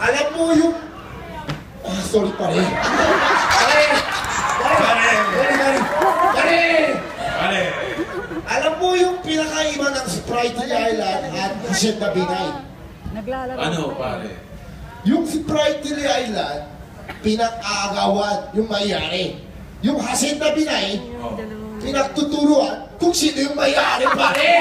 Alam mo yung... Ah, sorry pare. Pare! Alam mo yung pinakaiba ng Sprite Island at Hacienda Binay? Ano, pare? Yung Sprite Island, pinag-aagawan yung mayari. Yung Hacienda Binay, pinagtuturuan kung sino yung mayari, pare!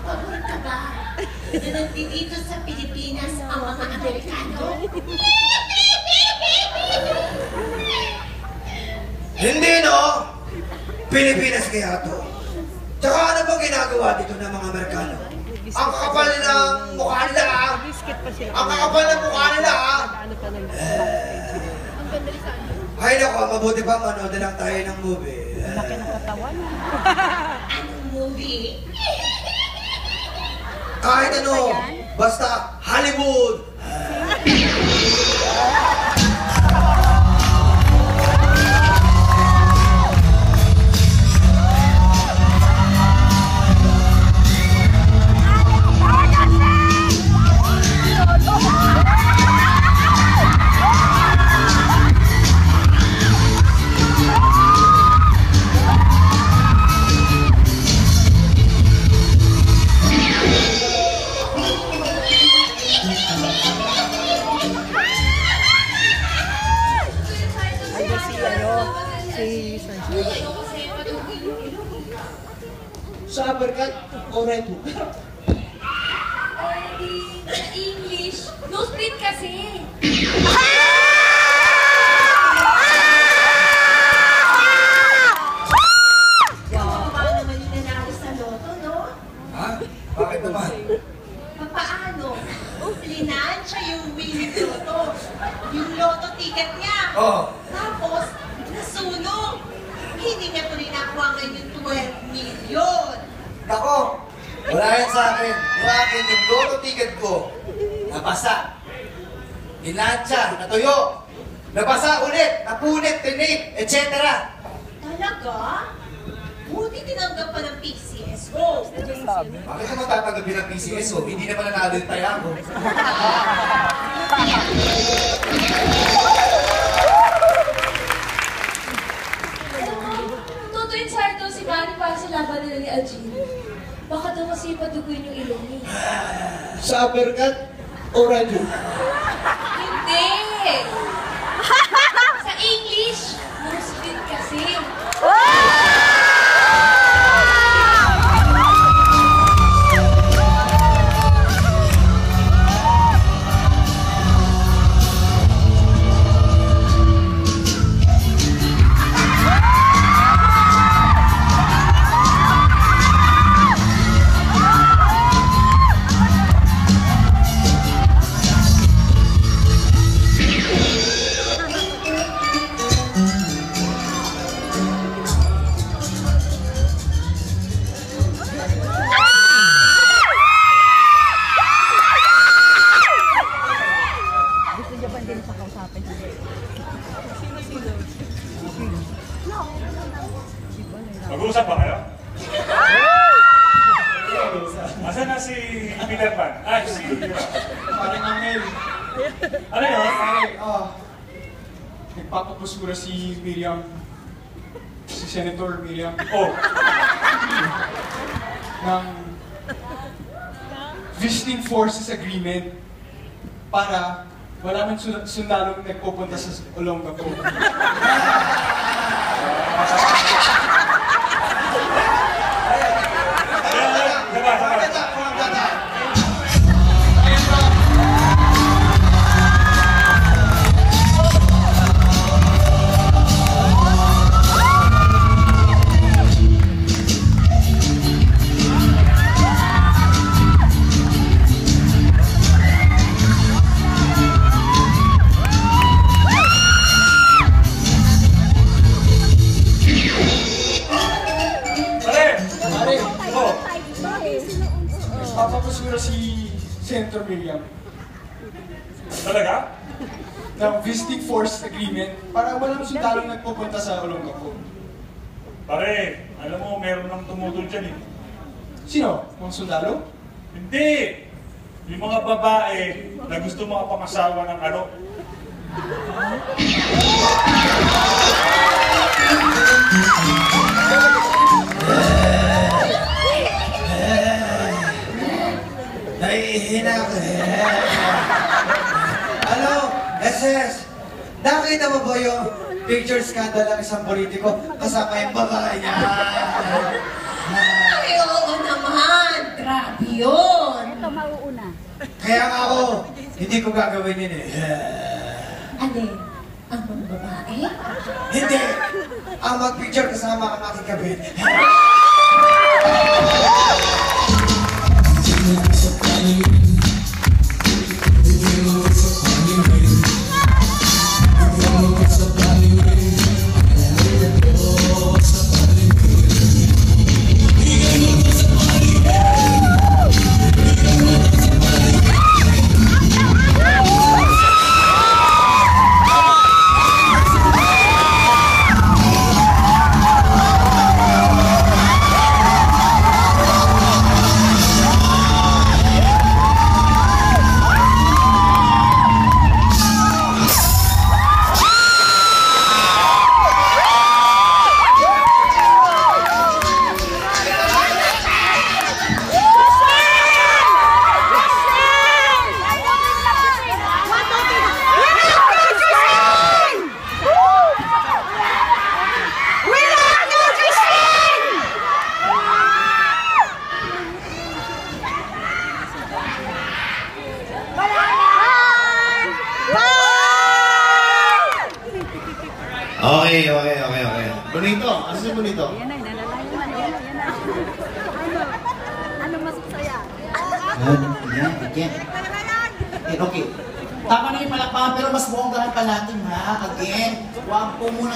Pabor ka ba? Na nandito sa Pilipinas ang mga Amerikano? Hindi, no? Pilipinas kaya to. Tsaka ano ba ginagawa dito ng mga Amerikano? Ang kakapal ng mukha nila, ah! Ang kakapal ng mukha nila, ah! Ay, nako, mabuti pa manood na lang tayo ng movie. Laki ng katawan. Anong movie? Kahit ano, basta Hollywood! Sa Abercat o Red Hook? English. No split kasi. Paano naman yung nanalo sa loto, no? Ha? Bakit naman? Paano? Linansya yung winning loto. Yung loto ticket niya. Oh. Tapos, nasunog. Hindi niya po rin nakuha ngayon yung 12 million. Nako, wala yan sa akin. Yung akin, yung lotto ticket ko, nabasa. Nilansya, natuyo. Nabasa ulit, napunit, tinik, etc. Talaga? Buti tinanggap pa ng PCSO. Bakit naman tatanggapin ng PCSO? Hindi naman nanalo yung tayo ako. Toto Insardo, si Manny para sa laban nila ni Algin. Baka daw kasi paduguin yung ilong niya. Sa Abercat o Red Hook? Hindi! Sa English, no split kasi. Mag-uusap ba kayo? Asan na si Peter Pan? Ay, si... Parang Angel. Ano yun? Nagpapapusura si Miriam. Si Senator Miriam. Oh, Ng Visiting Forces Agreement para wala nang sundalong nagpupunta sa Olongapo. Papapasura si Senator Miriam. talaga? ng Visiting Force Agreement para walang sundalong nagpupunta sa Olongapo. Pare, alam mo, meron nang tumutol dyan eh. Sino? Mga sundalo? Hindi! Yung mga babae na gusto makapangasawa ng ano. Nahihina ako. Ano, SS, nakita mo ba yung picture scandal ng isang politiko kasama yung babae niya? Ay, oo naman. Grabe yun. Ito mauuna. Kaya nga ako, hindi ko gagawin yun eh. Alin? Ang mga babae? Hindi! Ang mag-picture kasama ang aking kabit. Okay. Bonito, ano si Bonito? Yan na, nalalaman. Yan na. Ano masasaya? Okay. Tama na yung palakpakan pero mas bonggahan pa natin ha. Again, wag po muna